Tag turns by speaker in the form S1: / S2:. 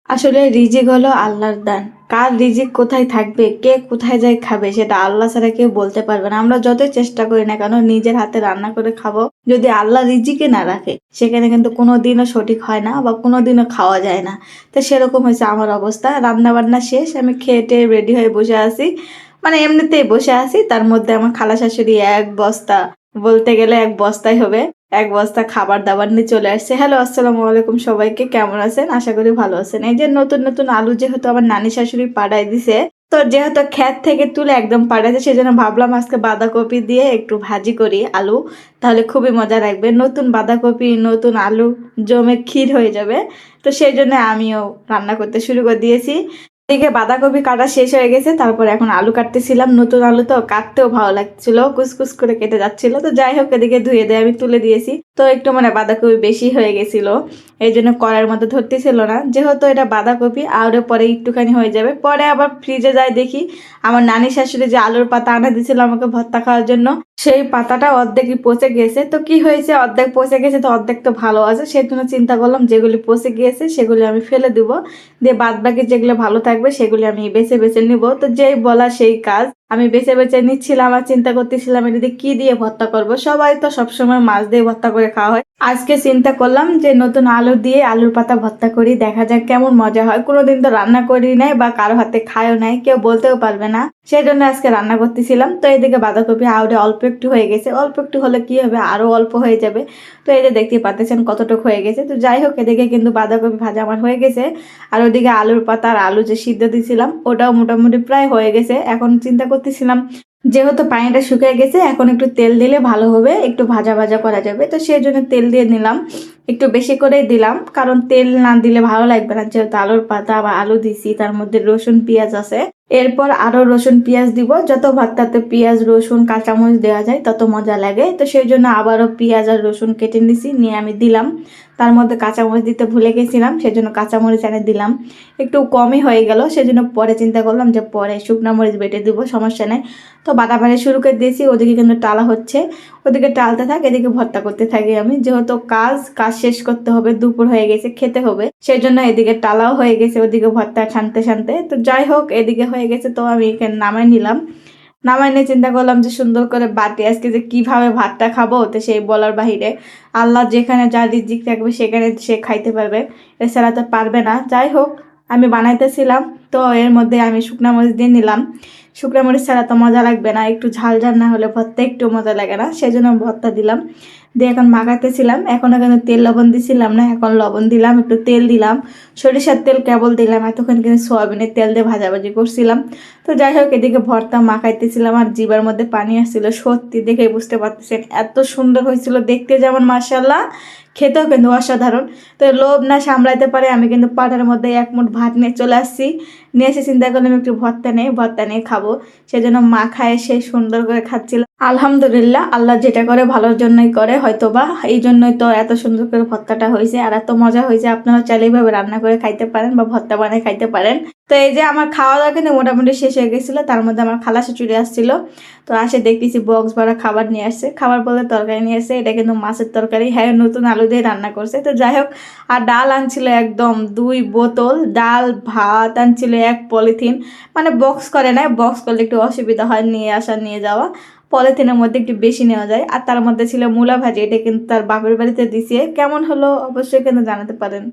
S1: আসলে রিজিক হলো আল্লাহর দান। কার রিজিক কোথায় থাকবে, কে কোথায় যায় খাবে সেটা আল্লাহ ছাড়া কেউ বলতে পারবে না। আমরা যতই চেষ্টা করি না কেন নিজের হাতে রান্না করে খাবো, যদি আল্লাহ রিজিকে না রাখে সেখানে কিন্তু কোনোদিনও সঠিক হয় না বা কোনোদিনও খাওয়া যায় না। তো সেরকম হয়েছে আমার অবস্থা। রান্না বান্না শেষ, আমি খেয়ে টেয়ে রেডি হয়ে বসে আছি, মানে এমনিতেই বসে আছি। তার মধ্যে আমার খালা শাশুড়ি এক বস্তা, বলতে গেলে এক বস্তাই হবে, এক বস্তা খাবার দাবার নিয়ে চলে আসছে। হ্যালো, আসসালামু আলাইকুম সবাইকে, কেমন আছেন? আশা করি ভালো আছেন। এই যে নতুন নতুন আলু যেহেতু আমার নানি শাশুড়ি পাঠায় দিছে, তো যেহেতু ক্ষেত থেকে তুলে একদম পাঠাইছে, সেজন্য ভাবলাম আজকে বাঁধাকপি দিয়ে একটু ভাজি করি আলু, তাহলে খুবই মজা লাগবে। নতুন বাঁধাকপি নতুন আলু জমে ক্ষীর হয়ে যাবে। তো সেই জন্য আমিও রান্না করতে শুরু করে দিয়েছি। এদিকে বাঁধাকপি কাটা শেষ হয়ে গেছে, তারপর এখন আলু কাটতেছিলাম। নতুন আলু তো কাটতেও ভালো লাগছিল, কুচকুচ করে কেটে যাচ্ছিল। তো যাই হোক, এদিকে ধুয়ে দিয়ে আমি তুলে দিয়েছি। তো একটু মানে বাঁধাকপি বেশি হয়ে গেছিল, এই জন্য কড়াইয়ের মধ্যে ধরতেছিল না। যেহেতু এটা বাঁধাকপি আরও পরে একটুখানি হয়ে যাবে, পরে আবার ফ্রিজে যাই দেখি আমার নানি শাশুড়ি যে আলুর পাতা আনা দিয়েছিল আমাকে ভর্তা খাওয়ার জন্য, সেই পাতাটা অর্ধেকই পচে গিয়েছে। তো কি হয়েছে, অর্ধেক পচে গেছে তো অর্ধেক তো ভালো আছে, সেই জন্য চিন্তা করলাম যেগুলি পচে গিয়েছে সেগুলি আমি ফেলে দিব, দিয়ে বাদ বাকি যেগুলো ভালো থাকবে সেগুলি আমি বেছে বেছে নিব। তো যেই বলা সেই কাজ, আমি বেছে বেছে নিচ্ছিলাম আর চিন্তা করতেছিলাম এটা দিয়ে কি দিয়ে ভর্তা করব। সবাই তো সবসময় মাছ দিয়ে ভর্তা করে খাওয়া হয়, আজকে চিন্তা করলাম যে নতুন আলু দিয়ে আলুর পাতা ভর্তা করি, দেখা যাক কেমন মজা হয়। কোনোদিন তো রান্না করি নাই বা কারো হাতে খায়ও নাই, কেউ বলতেও পারবে না, সেই জন্য আজকে রান্না করতেছিলাম। তো এদিকে বাঁধাকপি আউরে অল্প একটু হয়ে গেছে, অল্প একটু হলে কি হবে, আরো অল্প হয়ে যাবে। তো এই যে দেখতে পাচ্ছেন কতটুকু হয়ে গেছে। তো যাই হোক, এদিকে কিন্তু বাঁধাকপি ভাজা আমার হয়ে গেছে, আর ওদিকে আলুর পাতা আর আলু যে সিদ্ধ দিয়েছিলাম ওটাও মোটামুটি প্রায় হয়ে গেছে। এখন চিন্তা করতেছিলাম যেহেতু পানিটা শুকিয়ে গেছে, এখন একটু তেল দিলে ভালো হবে, একটু ভাজা ভাজা করা যাবে। তো সেই জন্য তেল দিয়ে নিলাম, একটু বেশি করেই দিলাম, কারণ তেল না দিলে ভালো লাগবে না। যেহেতু আলুর পাতা বা আলু দিছি, তার মধ্যে রসুন পেঁয়াজ আছে, এরপর আরো রসুন পেঁয়াজ দিব। যত ভর্তাতে পেঁয়াজ রসুন কাঁচামরিচ দেওয়া যায় তত মজা লাগে। তো সেই জন্য আবারও পেঁয়াজ আর রসুন কেটে নিছি, নিয়ে আমি দিলাম। তার মধ্যে কাঁচামরিচ দিতে ভুলে গেছিলাম, সেজন্য কাঁচামরিচ এনে দিলাম। একটু কমই হয়ে গেল, সেজন্য পরে চিন্তা করলাম যে পরে শুকনো মরিচ বেটে দিব, সমস্যা নেই। তো বাটা শুরু করে দিয়েছি, ওদিকে কিন্তু টালা হচ্ছে, ওদিকে টালতে থাক, এদিকে ভর্তা করতে থাকি আমি। যেহেতু কাজ কাজ শেষ করতে হবে, দুপুর হয়ে গেছে, খেতে হবে, সেই জন্য এদিকে টালাও হয়ে গেছে, ওদিকে ভর্তা ছানতে ছানতে। তো যাই হোক, এদিকে হয়ে গেছে, তো আমি এখানে নামাই নিলাম। নামাই নিয়ে চিন্তা করলাম যে সুন্দর করে বাটি আজকে যে কিভাবে ভাতটা খাবো, তো সেই বলার বাহিরে। আল্লাহ যেখানে যা রিজিক থাকবে সেখানে সে খাইতে পারবে, এছাড়া তো পারবে না। যাই হোক, আমি বানাইতেছিলাম, তো এর মধ্যে আমি শুকনা মরিচ দিয়ে নিলাম। শুকনা মরিচ ছাড়া তো মজা লাগবে না, একটু ঝাল ঝাল না হলে ভর্তা একটু মজা লাগে না, সেই জন্য ভর্তা দিলাম। দিয়ে এখন মাখাতেছিলাম, এখনও কিন্তু তেল লবণ দিছিলাম না, এখন লবণ দিলাম, একটু তেল দিলাম, সরিষার তেল কেবল দিলাম। এতক্ষণ কিন্তু সয়াবিনের তেল দিয়ে ভাজাভাজি করছিলাম। তো যাই হোক, এদিকে ভর্তা মাখাইতেছিলাম আর জিবার মধ্যে পানি আসছিল, সত্যি দেখে বুঝতে পারতেছেন এত সুন্দর হয়েছিল দেখতে, যেমন মাশাল্লাহ, খেতেও কিন্তু অসাধারণ। তো লোভ না সামলাইতে পারে আমি কিন্তু পাটার মধ্যে এক মুঠ ভাত নিয়ে চলে আসছি, নিয়ে এসে চিন্তা করলাম একটু ভর্তা নিয়ে খাবো, সেজন্য মাখায় সে সুন্দর করে খাচ্ছিল। আলহামদুলিল্লাহ, আল্লাহ যেটা করে ভালোর জন্যই করে, হয়তো বা এই জন্যই তো এত সুন্দর করে ভর্তাটা হয়েছে আর এত মজা হয়েছে। আপনারা চাইলে এইভাবে রান্না করে খাইতে পারেন বা ভর্তা বানিয়ে খাইতে পারেন। তো এই যে আমার খাওয়া দাওয়া কিন্তু মোটামুটি শেষ হয়ে গেছিলো, তার মধ্যে আমার খালা শাশুড়ি আসছিল। তো আসে দেখতেছি বক্স ভরা খাবার নিয়ে আসছে, খাবার বলতে তরকারি নিয়ে আসছে, এটা কিন্তু মাছের তরকারি, হ্যাঁ নতুন আলু দিয়ে রান্না করছে। তো যাই হোক, আর ডাল আনছিল একদম 2 বোতল, ডাল ভাত আনছিল 1 পলিথিন, মানে বক্স করে না, বক্স করলে একটু অসুবিধা হয় নিয়ে আসা নিয়ে যাওয়া, পলিথিনের মধ্যে একটু বেশি নেওয়া যায়। আর তার মধ্যে ছিল মূলা ভাজি, এটা কিন্তু তার বাপের বাড়িতে দিছে, কেমন হলো অবশ্যই কিন্তু জানাতে পারেন।